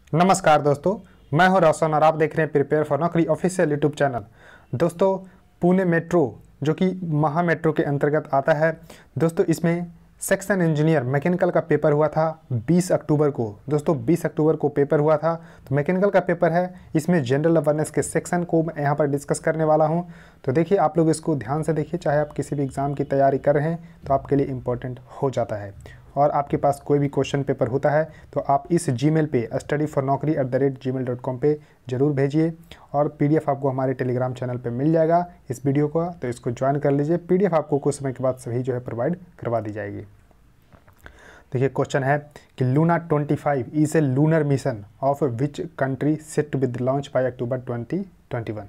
नमस्कार दोस्तों, मैं हूं रोशन और आप देख रहे हैं प्रिपेयर फॉर नौकरी ऑफिशियल यूट्यूब चैनल। दोस्तों, पुणे मेट्रो जो कि महा मेट्रो के अंतर्गत आता है, दोस्तों इसमें सेक्शन इंजीनियर मैकेनिकल का पेपर हुआ था 20 अक्टूबर को। दोस्तों 20 अक्टूबर को पेपर हुआ था, तो मैकेनिकल का पेपर है। इसमें जनरल अवेयरनेस के सेक्शन को मैं यहाँ पर डिस्कस करने वाला हूँ। तो देखिए, आप लोग इसको ध्यान से देखिए, चाहे आप किसी भी एग्ज़ाम की तैयारी कर रहे हैं तो आपके लिए इम्पोर्टेंट हो जाता है। और आपके पास कोई भी क्वेश्चन पेपर होता है तो आप इस जीमेल पे studyfornaukri@gmail.com पे ज़रूर भेजिए। और पीडीएफ आपको हमारे टेलीग्राम चैनल पे मिल जाएगा इस वीडियो का, तो इसको ज्वाइन कर लीजिए। पीडीएफ आपको कुछ समय के बाद सभी जो है प्रोवाइड करवा दी जाएगी। देखिए, क्वेश्चन है कि Luna 25 is a lunar mission of which country set to be launch by October 2021।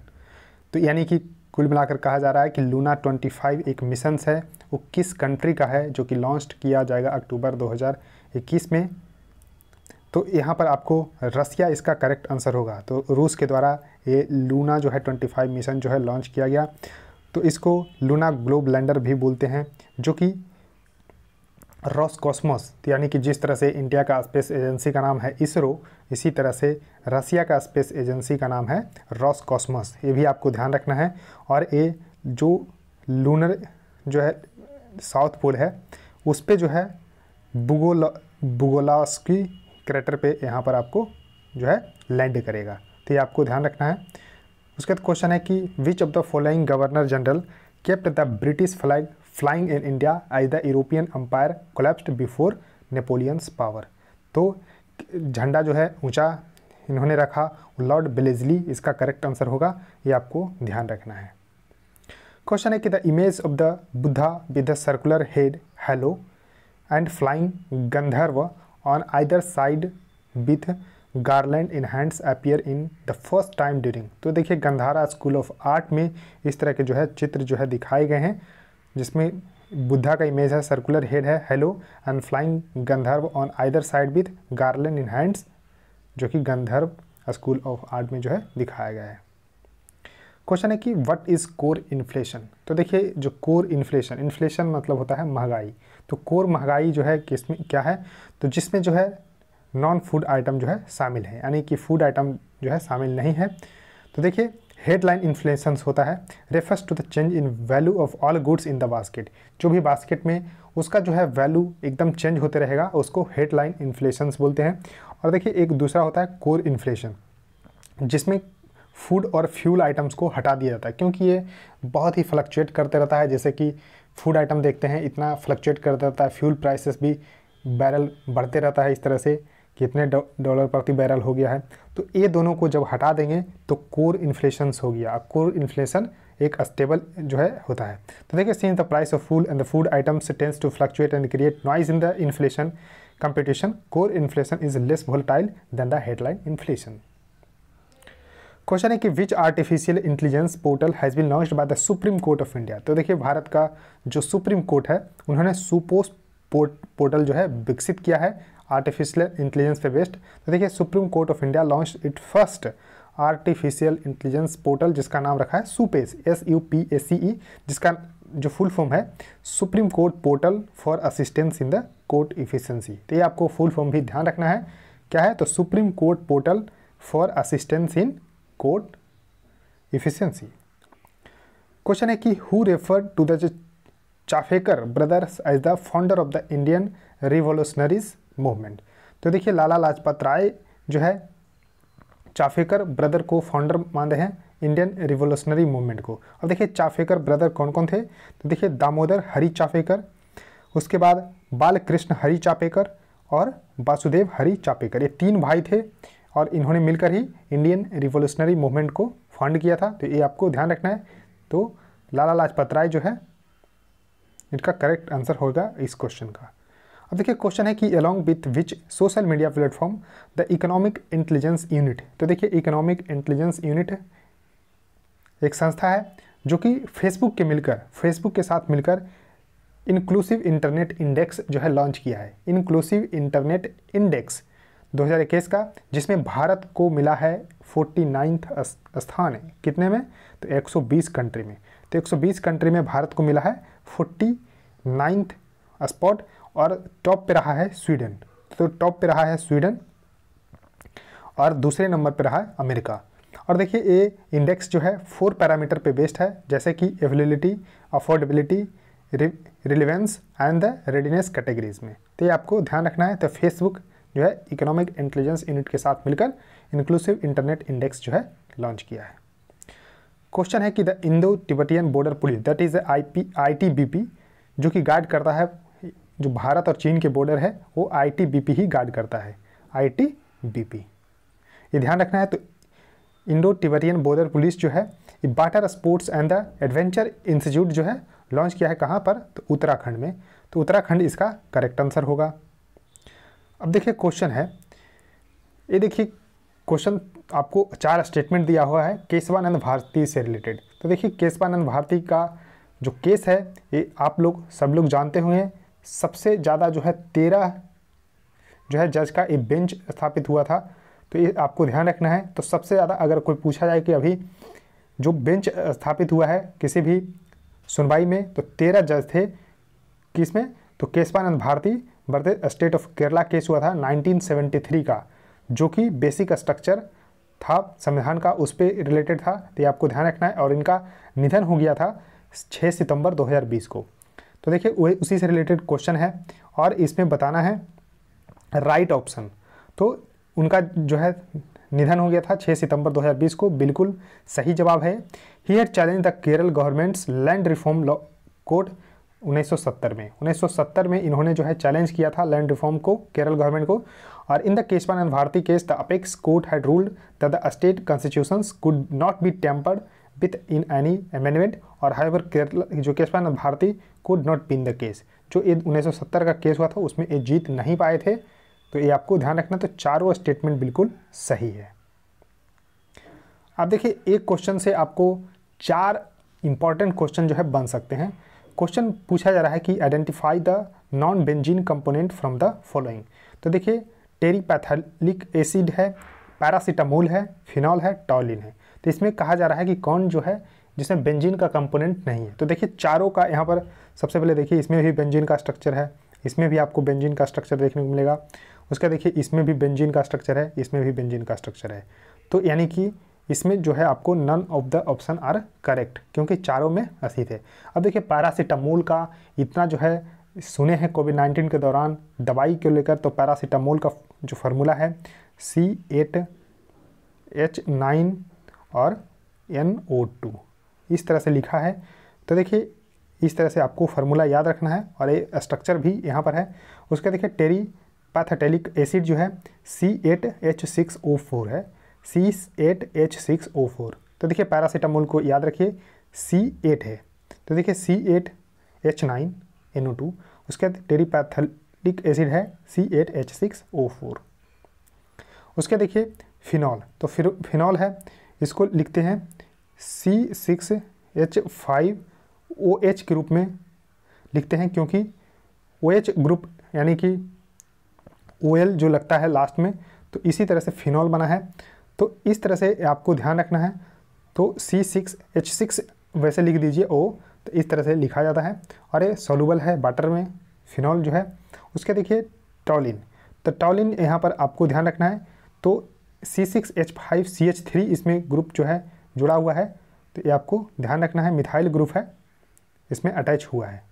तो यानी कि कुल मिलाकर कहा जा रहा है कि लूना 25 एक मिशन है, वो किस कंट्री का है जो कि लॉन्च किया जाएगा अक्टूबर 2021 में। तो यहाँ पर आपको रसिया इसका करेक्ट आंसर होगा। तो रूस के द्वारा ये लूना जो है 25 मिशन जो है लॉन्च किया गया। तो इसको लूना ग्लोब लैंडर भी बोलते हैं, जो कि रॉसकॉस्मोस, यानी कि जिस तरह से इंडिया का स्पेस एजेंसी का नाम है इसरो, इसी तरह से रसिया का स्पेस एजेंसी का नाम है रॉसकॉस्मोस। ये भी आपको ध्यान रखना है। और ये जो लूनर जो है साउथ पोल है, उस पे जो है बुगोलास्की क्रेटर पे यहाँ पर आपको जो है लैंड करेगा। तो ये आपको ध्यान रखना है। उसके बाद क्वेश्चन है कि which of the following governor general kept the British flag flying in India as the European empire collapsed before Napoleon's power. तो झंडा जो है ऊंचा इन्होंने रखा, लॉर्ड बेलेजली इसका करेक्ट आंसर होगा। ये आपको ध्यान रखना है। क्वेश्चन है कि the image of the Buddha with the circular head halo and flying gandharva on either side with garland in hands appear in the first time during. तो देखिए, गंधारा स्कूल ऑफ आर्ट में इस तरह के जो है चित्र जो है दिखाए गए हैं, जिसमें बुद्धा का इमेज है, सर्कुलर हेड है, hello and flying gandharva on either side with garland in hands, जो कि गंधर्व स्कूल ऑफ आर्ट में जो है दिखाया गया है। क्वेश्चन है कि व्हाट इज़ कोर इन्फ्लेशन। तो देखिए, जो कोर इन्फ्लेशन मतलब होता है महंगाई। तो कोर महंगाई जो है किसमें क्या है, तो जिसमें जो है नॉन फूड आइटम जो है शामिल है, यानी कि फूड आइटम जो है शामिल नहीं है। तो देखिए, हेडलाइन इन्फ्लेशन होता है refers to the change in value of all goods in the basket. जो भी बास्केट में उसका जो है वैल्यू एकदम चेंज होते रहेगा, उसको हेडलाइन इन्फ्लेशन बोलते हैं। और देखिए, एक दूसरा होता है कोर इन्फ्लेशन, जिसमें फूड और फ्यूल आइटम्स को हटा दिया जाता है, क्योंकि ये बहुत ही फ्लक्चुएट करते रहता है। जैसे कि फूड आइटम देखते हैं, इतना फ्लक्चुएट करता रहता है। फ्यूल प्राइसेस भी बैरल बढ़ते रहता है, इस तरह से कितने डॉलर प्रति बैरल हो गया है। तो ये दोनों को जब हटा देंगे तो कोर इन्फ्लेशन हो गया। कोर इन्फ्लेशन एक स्टेबल जो है होता है। तो देखिए, since the price of food and the food items tends to fluctuate and create noise in the inflation competition, core inflation is less volatile than the headline inflation. Question है कि which artificial intelligence portal has been launched by the supreme court of India. तो देखिए, भारत का जो supreme court है, उन्होंने सुपोस portal जो है विकसित किया है आर्टिफिशियल इंटेलिजेंस पे बेस्ड। तो देखिए, supreme court of India launch it first artificial intelligence portal, जिसका नाम रखा है सुपेस, SUPACE, जिसका जो फुल फॉर्म है supreme court portal for assistance in the court efficiency. तो ये आपको फुल फॉर्म भी ध्यान रखना है, क्या है, तो supreme court portal for assistance in court efficiency. Question है कि who referred to the Chapekar brothers as the founder of the Indian revolutionaries movement. तो देखिए, लाला लाजपत राय जो है चाफेकर ब्रदर को फाउंडर मानते हैं इंडियन रिवॉल्यूशनरी मूवमेंट को। अब देखिए, चाफेकर ब्रदर कौन कौन थे, तो देखिए दामोदर हरि चाफेकर, उसके बाद बालकृष्ण हरि चापेकर और वासुदेव हरि चापेकर, ये 3 भाई थे और इन्होंने मिलकर ही इंडियन रिवॉल्यूशनरी मूवमेंट को फाउंड किया था। तो ये आपको ध्यान रखना है। तो लाला लाजपत राय जो है इनका करेक्ट आंसर होगा इस क्वेश्चन का। अब देखिए, क्वेश्चन है कि along with which social media platform the economic intelligence unit. तो देखिए, इकोनॉमिक इंटेलिजेंस यूनिट एक संस्था है जो कि फेसबुक के साथ मिलकर इंक्लूसिव इंटरनेट इंडेक्स जो है लॉन्च किया है। इंक्लूसिव इंटरनेट इंडेक्स 2021 का, जिसमें भारत को मिला है 49वां स्थान है। कितने में, तो 120 कंट्री में। तो 120 कंट्री में भारत को मिला है 49वां स्पॉट। और टॉप पे रहा है स्वीडन। तो टॉप पे रहा है स्वीडन। और दूसरे नंबर पर रहा है अमेरिका। और देखिए ये इंडेक्स जो है 4 पैरामीटर पे बेस्ड है, जैसे कि availability, affordability, relevance and the readiness categories में। तो ये आपको ध्यान रखना है। तो फेसबुक जो है इकोनॉमिक इंटेलिजेंस यूनिट के साथ मिलकर इंक्लूसिव इंटरनेट इंडेक्स जो है लॉन्च किया है। क्वेश्चन है कि the Indo Tibetan border police that is ITBP जो कि गार्ड करता है, जो भारत और चीन के बॉर्डर है वो ITBP ही गार्ड करता है, ITBP ये ध्यान रखना है। तो इंडो तिब्बतियन बॉर्डर पुलिस जो है ये water sports and the adventure institute जो है लॉन्च किया है कहाँ पर, तो उत्तराखंड में। तो उत्तराखंड इसका करेक्ट आंसर होगा। अब देखिए क्वेश्चन है, ये देखिए क्वेश्चन आपको 4 स्टेटमेंट दिया हुआ है केशवानंद भारती से रिलेटेड। तो देखिए केशवानंद भारती का जो केस है ये आप लोग सब लोग जानते हुए, सबसे ज़्यादा जो है 13 जो है जज का एक बेंच स्थापित हुआ था। तो ये आपको ध्यान रखना है। तो सबसे ज़्यादा अगर कोई पूछा जाए कि अभी जो बेंच स्थापित हुआ है किसी भी सुनवाई में, तो 13 जज थे किसमें, तो Keshavananda Bharati versus state of Kerala case हुआ था 1973 का, जो कि बेसिक स्ट्रक्चर था संविधान का, उस पर रिलेटेड था। तो ये आपको ध्यान रखना है। और इनका निधन हो गया था 6 सितंबर 2020 को। तो देखिए वही उसी से रिलेटेड क्वेश्चन है और इसमें बताना है राइट ऑप्शन। तो उनका जो है निधन हो गया था 6 सितंबर 2020 को, बिल्कुल सही जवाब है। He had challenge the Kerala governments land reform law code 1970 में। 1970 में इन्होंने जो है चैलेंज किया था लैंड रिफॉर्म को, केरल गवर्नमेंट को। और in the Keshavananda Bharati case the apex court had ruled that the state constitutions could not be tampered with in any amendment और हाउएवर केरला जो Keshavananda Bharati could not win the case. जो 1970 का केस हुआ था उसमें ये जीत नहीं पाए थे। तो ये आपको ध्यान रखना। तो चारों स्टेटमेंट बिल्कुल सही है। अब देखिए एक क्वेश्चन से आपको 4 इंपॉर्टेंट क्वेश्चन जो है बन सकते हैं। क्वेश्चन पूछा जा रहा है कि identify the non benzene component from the following. तो देखिए टेरिपैथलिक एसिड है, पैरासीटामोल है, फिनॉल है, टॉलिन है। तो इसमें कहा जा रहा है कि कौन जो है जिसमें बेंजीन का कंपोनेंट नहीं है। तो देखिए चारों का यहाँ पर सबसे पहले देखिए इसमें भी बेंजीन का स्ट्रक्चर है, इसमें भी आपको बेंजीन का स्ट्रक्चर देखने को मिलेगा। उसका देखिए इसमें भी बेंजीन का स्ट्रक्चर है, इसमें भी बेंजीन का स्ट्रक्चर है। तो यानी कि इसमें जो है आपको none of the option are correct, क्योंकि चारों में अस्थित है। अब देखिए पैरासीटामोल का इतना जो है सुने हैं कोविड-19 के दौरान दवाई को लेकर। तो पैरासीटामोल का जो फार्मूला है C8H9 और NO2 इस तरह से लिखा है। तो देखिए इस तरह से आपको फार्मूला याद रखना है और ये स्ट्रक्चर भी यहाँ पर है। उसका देखिए टेरिपैथेटिक एसिड जो है C8H6O4 है, C8H6O4। तो देखिए पैरासीटामोल को याद रखिए C8 है। तो देखिए C8H9 NO2, उसके बाद टेरिपैथेटिक एसिड है C8H6O4। उसके देखिए फिनॉल, तो फिर फिनॉल है, इसको लिखते हैं C6H5OH के रूप में लिखते हैं, क्योंकि OH ग्रुप यानी कि OL जो लगता है लास्ट में, तो इसी तरह से फिनॉल बना है। तो इस तरह से आपको ध्यान रखना है। तो C6H6 वैसे लिख दीजिए O, तो इस तरह से लिखा जाता है और ये सॉल्युबल है वाटर में फिनॉल जो है। उसके देखिए टॉलिन, तो टॉलिन यहाँ पर आपको ध्यान रखना है। तो C6H5CH3 इसमें ग्रुप जो है जुड़ा हुआ है, तो ये आपको ध्यान रखना है, मिथाइल ग्रुप है इसमें अटैच हुआ है।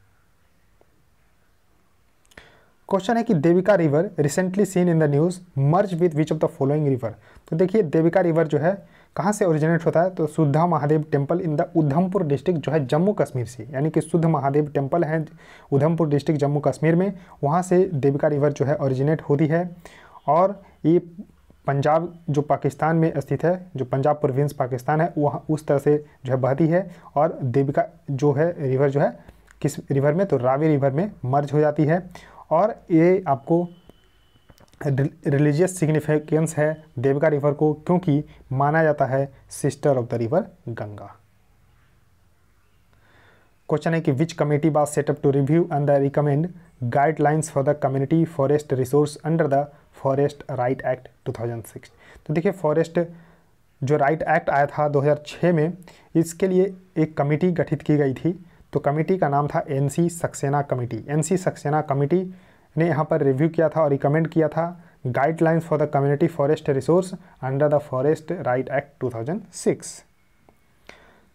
क्वेश्चन है कि Devika river recently seen in the news merge with which of the following river. तो देखिए देविका रिवर जो है कहाँ से ओरिजिनेट होता है, तो शुद्धा Mahadev temple in the Udhampur district जो है जम्मू कश्मीर से, यानी कि शुद्ध महादेव टेम्पल है उधमपुर डिस्ट्रिक्ट जम्मू कश्मीर में, वहाँ से देविका रिवर जो है ओरिजिनेट होती है। और ये पंजाब जो पाकिस्तान में स्थित है, जो पंजाब प्रोविंस पाकिस्तान है, वहाँ उस तरह से जो है बहती है। और देविका जो है रिवर जो है किस रिवर में, तो रावी रिवर में मर्ज हो जाती है। और ये आपको रिलीजियस सिग्निफिकेंस है देविका रिवर को, क्योंकि माना जाता है sister of the river Ganga. Question है कि which committee was set up to review and the recommend guidelines for the community forest resource under the forest right act 2006। तो देखिए फॉरेस्ट जो राइट एक्ट आया था 2006 में, इसके लिए एक कमेटी गठित की गई थी। तो कमेटी का नाम था NC Saxena committee. NC Saxena committee ने यहाँ पर रिव्यू किया था और रिकमेंड किया था guidelines for the community forest resource under the forest right act 2006।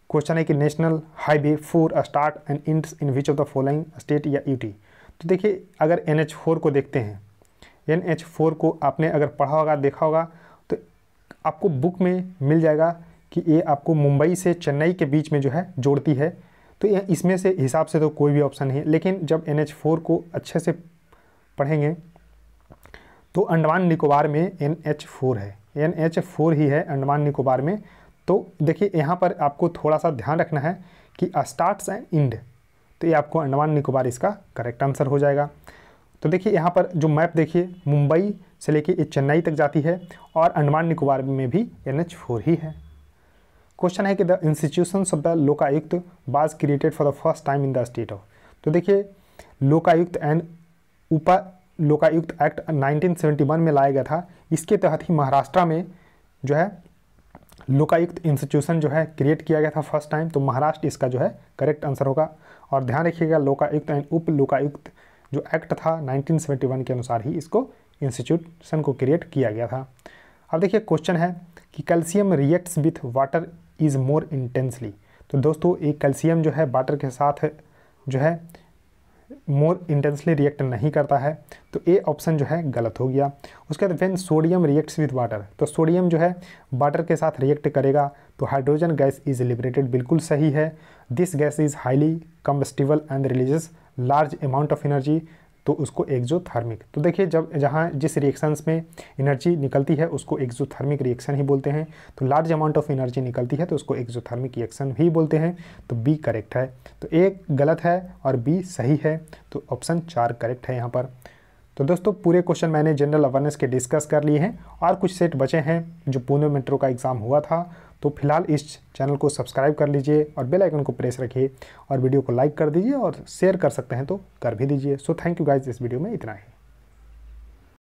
Question है कि national highway 4 start and ends in which of the following state या यूटी। तो देखिए अगर NH4 को देखते हैं, NH4 को आपने अगर पढ़ा होगा, देखा होगा, तो आपको बुक में मिल जाएगा कि ये आपको मुंबई से चेन्नई के बीच में जो है जोड़ती है। तो इसमें से हिसाब से तो कोई भी ऑप्शन नहीं है, लेकिन जब NH4 को अच्छे से पढ़ेंगे तो अंडमान निकोबार में NH4 है, NH4 ही है अंडमान निकोबार में। तो देखिए यहाँ पर आपको थोड़ा सा ध्यान रखना है कि स्टार्ट्स एंड इंड, तो ये आपको अंडमान निकोबार इसका करेक्ट आंसर हो जाएगा। तो देखिए यहाँ पर जो मैप देखिए, मुंबई से लेके ये चेन्नई तक जाती है और अंडमान निकोबार में भी NH4 ही है। क्वेश्चन है कि the institutions of the Lokayukta was created for the first time in the state of. तो देखिए लोकायुक्त एंड उपा लोकायुक्त एक्ट 1971 में लाया गया था। इसके तहत ही महाराष्ट्र में जो है लोकायुक्त इंस्टीट्यूशन जो है क्रिएट किया गया था फर्स्ट टाइम। तो महाराष्ट्र इसका जो है करेक्ट आंसर होगा। और ध्यान रखिएगा लोकायुक्त एंड उप लोकायुक्त जो एक्ट था 1971 के अनुसार ही इसको इंस्टीट्यूशन को क्रिएट किया गया था। अब देखिए क्वेश्चन है कि calcium reacts with water is more intensely. तो दोस्तों एक कैल्शियम जो है वाटर के साथ जो है मोर इंटेंसली रिएक्ट नहीं करता है, तो ए ऑप्शन जो है गलत हो गया। उसके बाद when sodium reacts with water, तो सोडियम जो है वाटर के साथ रिएक्ट करेगा तो हाइड्रोजन गैस इज लिबरेटेड, बिल्कुल सही है। This gas is highly combustible and releases large amount of energy, तो उसको एक्सोथर्मिक। तो देखिए जब जहाँ जिस रिएक्शंस में एनर्जी निकलती है उसको एक्सोथर्मिक रिएक्शन ही बोलते हैं। तो लार्ज अमाउंट ऑफ एनर्जी निकलती है तो उसको एक्सोथर्मिक रिएक्शन ही बोलते हैं। तो बी करेक्ट है। तो ए गलत है और बी सही है, तो ऑप्शन 4 करेक्ट है यहाँ पर। तो दोस्तों पूरे क्वेश्चन मैंने जनरल अवेयरनेस के डिस्कस कर लिए हैं और कुछ सेट बचे हैं जो पुणे मेट्रो का एग्ज़ाम हुआ था। तो फिलहाल इस चैनल को सब्सक्राइब कर लीजिए और बेल आइकन को प्रेस रखिए और वीडियो को लाइक कर दीजिए और शेयर कर सकते हैं तो कर भी दीजिए। सो थैंक यू गाइज, इस वीडियो में इतना ही।